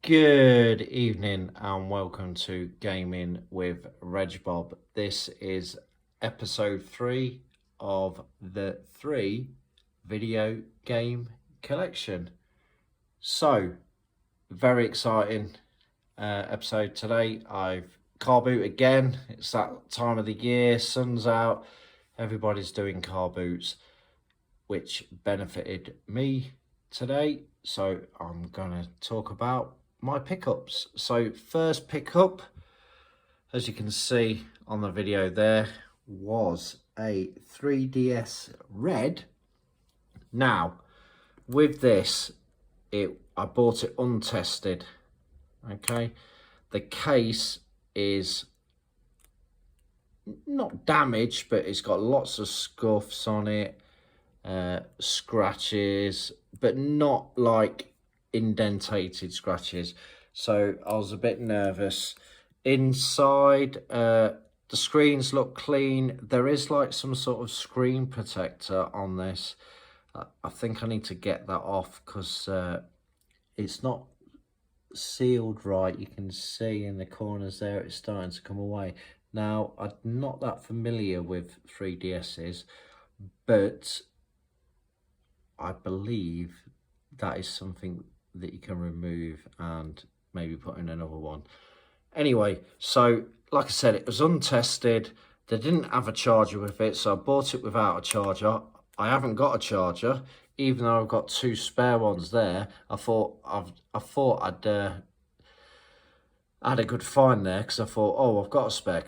Good evening and welcome to Gaming with Reg Bob. This is episode 3 of the 3 video game collection. So, very exciting episode today. I've car boot again. It's that time of the year, sun's out, everybody's doing car boots, which benefited me today. So, I'm going to talk about my pickups. So first pickup, as you can see on the video there, was a 3DS Red. Now with this, I bought it untested. Okay, the case is not damaged, but it's got lots of scuffs on it, scratches, but not like indentated scratches. So I was a bit nervous. Inside, the screens look clean. There is like some sort of screen protector on this. I think I need to get that off because it's not sealed right. You can see in the corners there it's starting to come away. Now, I'm not that familiar with 3DSs, but I believe that is something that you can remove and maybe put in another one. Anyway, so like I said, it was untested. They didn't have a charger with it, so I bought it without a charger. I haven't got a charger, even though I've got 2 spare ones there. I thought I'd had a good find there, because I thought, oh, I've got a spare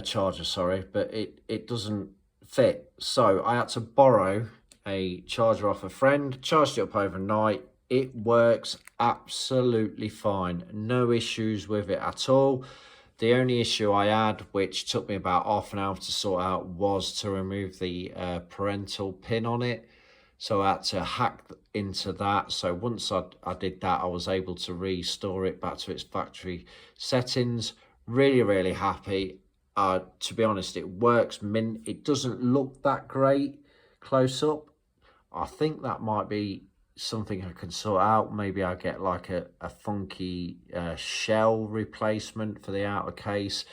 charger, sorry, but it doesn't fit. So I had to borrow a charger off a friend, charged it up overnight. It works absolutely fine. No issues with it at all. The only issue I had, which took me about half an hour to sort out, was to remove the parental pin on it. So I had to hack into that. So once I did that, I was able to restore it back to its factory settings. Really, really happy. To be honest, it works mint. It doesn't look that great close up. I think that might be something I can sort out. Maybe I'll get like a funky shell replacement for the outer case.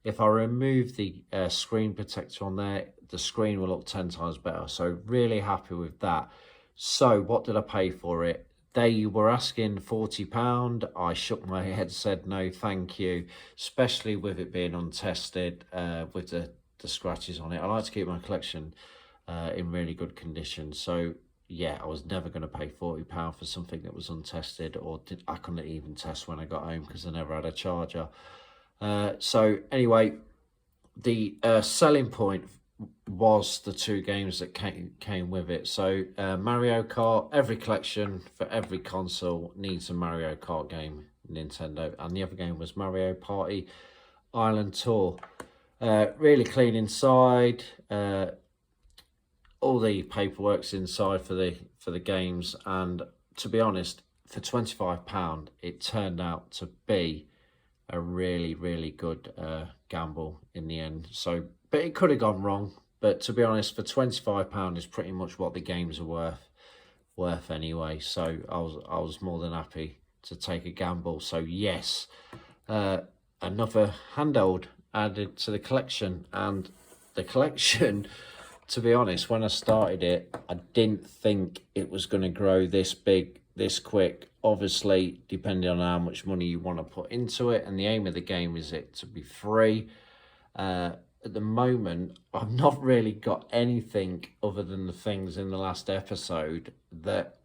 If I remove the screen protector on there, the screen will look 10 times better. So really happy with that. So what did I pay for it? They were asking £40. I shook my head, said no thank you, especially with it being untested, with the scratches on it. I like to keep my collection in really good condition. So yeah, I was never going to pay £40 for something that was untested, or I couldn't even test when I got home because I never had a charger. So anyway, the selling point was the 2 games that came with it. So Mario Kart, every collection for every console needs a Mario Kart game, Nintendo, and the other game was Mario Party Island Tour. Really clean inside. All the paperwork's inside for the games, and to be honest, for £25 it turned out to be a really good gamble in the end. So, but it could have gone wrong, but to be honest, for £25 is pretty much what the games are worth anyway. So I was more than happy to take a gamble. So yes, another handheld added to the collection. And the collection, to be honest, when I started it, I didn't think it was going to grow this big, this quick. Obviously, depending on how much money you want to put into it, and the aim of the game is it to be free. At the moment, I've not really got anything other than the things in the last episode that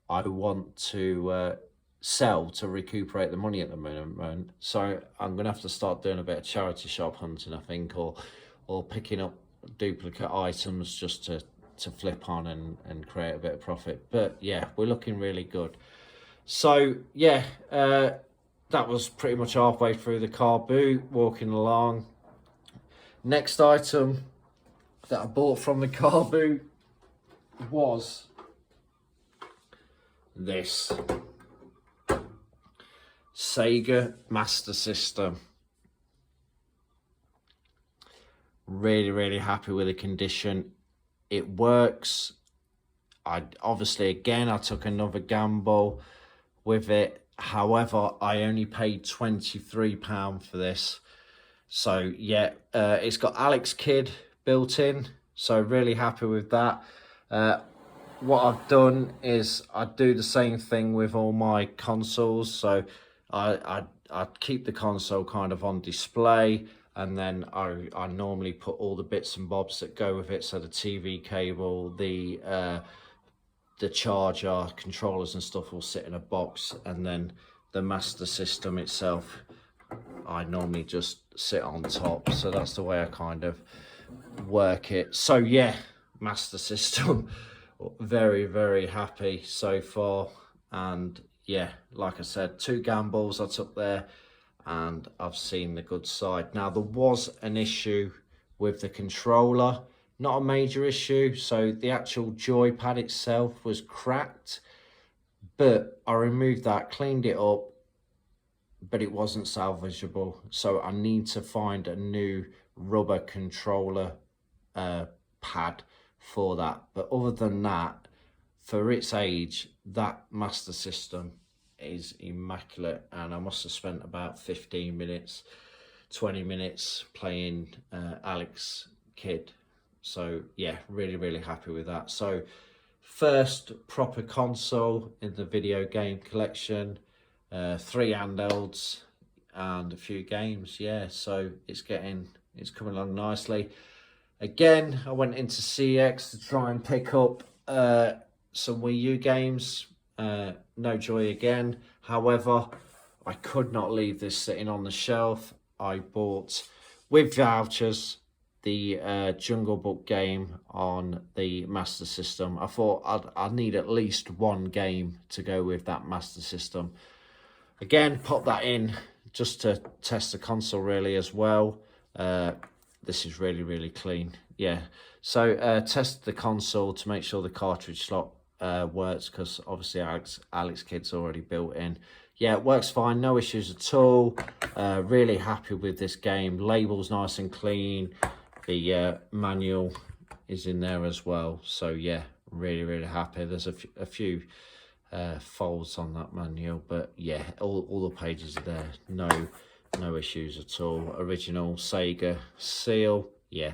I want to sell to recuperate the money at the moment. So I'm going to have to start doing a bit of charity shop hunting, I think, or picking up duplicate items just to flip on and create a bit of profit. But yeah, we're looking really good. So yeah, that was pretty much halfway through the car boot, walking along. Next item that I bought from the car boot was this Sega Master System. Really happy with the condition. It works. I took another gamble with it. However, I only paid £23 for this. So yeah, it's got Alex Kidd built in, so really happy with that. What I've done is I do the same thing with all my consoles. So I keep the console kind of on display, and then I normally put all the bits and bobs that go with it. So the TV cable, the charger, controllers and stuff will sit in a box, and then the Master System itself, I normally just sit on top. So that's the way I kind of work it. So yeah, Master System, very, very happy so far. And yeah, like I said, 2 gambles I took there, and I've seen the good side. Now, there was an issue with the controller, not a major issue. So the actual joypad itself was cracked, but I removed that, cleaned it up, but it wasn't salvageable. So I need to find a new rubber controller pad for that. But other than that, for its age, that Master System is immaculate, and I must have spent about 15 minutes, 20 minutes playing Alex Kidd. So yeah, really, really happy with that. So first proper console in the video game collection, 3 handhelds and a few games. Yeah, so it's coming along nicely. Again, I went into CX to try and pick up some Wii U games. No joy again. However, I could not leave this sitting on the shelf. I bought, with vouchers, the Jungle Book game on the Master System. I thought I'd need at least 1 game to go with that Master System. Again, pop that in just to test the console really as well. This is really, really clean. Yeah, so test the console to make sure the cartridge slot works, because obviously Alex Kidd's already built in. Yeah, it works fine, no issues at all. Really happy with this game. Label's nice and clean. The manual is in there as well. So yeah, really, really happy. There's a few folds on that manual, but yeah, all the pages are there. No issues at all. Original Sega seal. Yeah,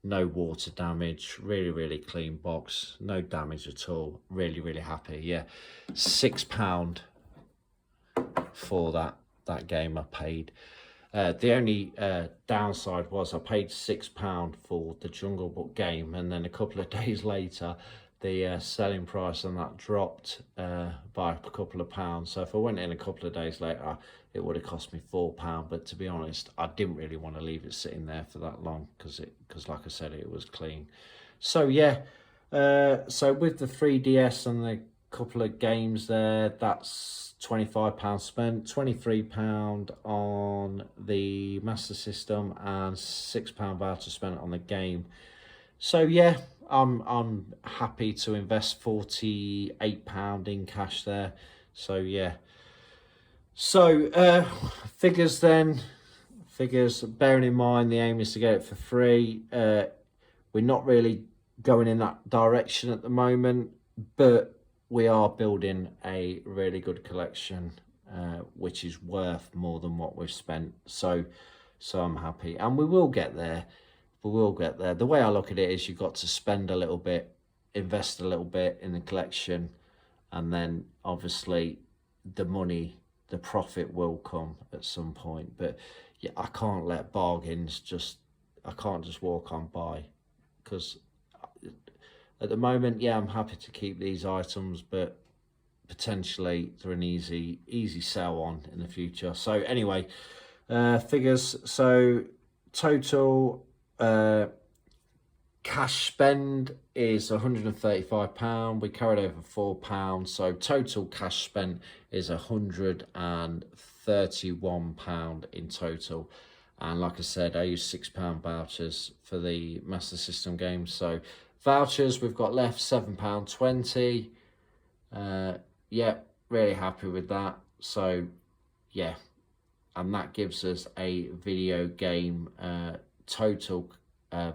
no water damage. Really, really clean box. No damage at all. Really, really happy. Yeah, £6 for that game I paid. The only downside was I paid £6 for the Jungle Book game, and then a couple of days later the selling price on that dropped by a couple of pounds. So if I went in a couple of days later, it would have cost me £4. But to be honest, I didn't really want to leave it sitting there for that long, because like I said, it was clean. So yeah, so with the 3DS and the couple of games there, that's £25 spent, £23 on the Master System, and £6 voucher spent on the game. So yeah, I'm happy to invest £48 in cash there. So yeah, so figures, bearing in mind the aim is to get it for free. We're not really going in that direction at the moment, but we are building a really good collection, which is worth more than what we've spent. So I'm happy, and we will get there. We will get there. The way I look at it is, you've got to spend a little bit, invest a little bit in the collection, and then obviously the money, the profit will come at some point. But yeah, I can't let bargains I can't just walk on by, because at the moment, yeah, I'm happy to keep these items, but potentially they're an easy sell on in the future. So anyway, figures. So total cash spend is £135. We carried over £4, so total cash spent is £131 in total. And like I said, I used £6 vouchers for the Master System games. So vouchers we've got left £7.20. Yeah, really happy with that. So yeah, and that gives us a video game total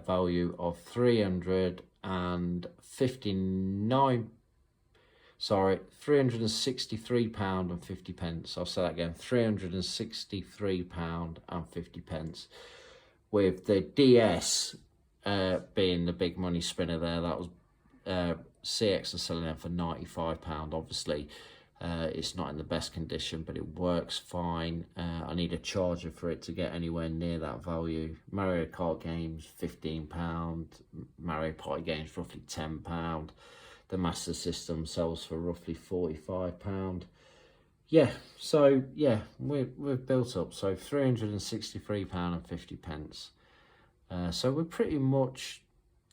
value of £359. Sorry, £363.50. I'll say that again, £363.50. With the DS being the big money spinner there, that was CX are selling them for £95. Obviously, it's not in the best condition, but it works fine. I need a charger for it to get anywhere near that value. Mario Kart games, £15. Mario Party games, roughly £10. The Master System sells for roughly £45. Yeah, so yeah, we've built up. So £363.50. So we're pretty much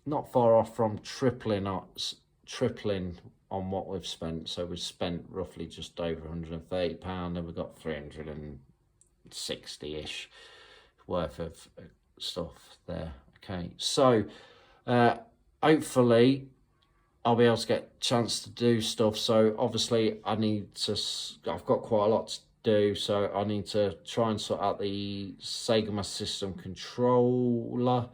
not far off from tripling on what we've spent. So we've spent roughly just over £130, and we've got 360-ish worth of stuff there. Okay, so hopefully I'll be able to get a chance to do stuff. So obviously I've got quite a lot to do, so I need to try and sort out the Sega Master System controller.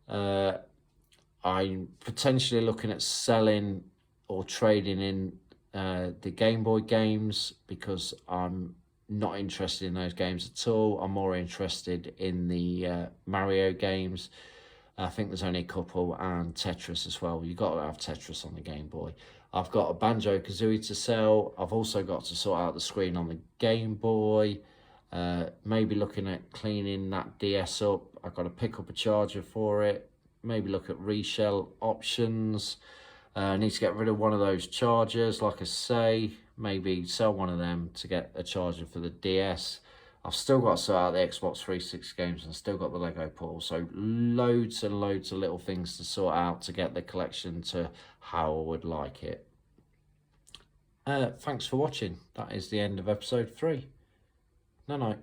I'm potentially looking at selling or trading in the Game Boy games, because I'm not interested in those games at all. I'm more interested in the Mario games. I think there's only a couple, and Tetris as well. You've got to have Tetris on the Game Boy. I've got a Banjo-Kazooie to sell. I've also got to sort out the screen on the Game Boy. Maybe looking at cleaning that DS up. I've got to pick up a charger for it. Maybe look at resell options. I need to get rid of one of those chargers, like I say. Maybe sell one of them to get a charger for the DS. I've still got to sort out the Xbox 360 games, and still got the Lego Portal. So loads and loads of little things to sort out to get the collection to how I would like it. Thanks for watching. That is the end of episode 3. Night night.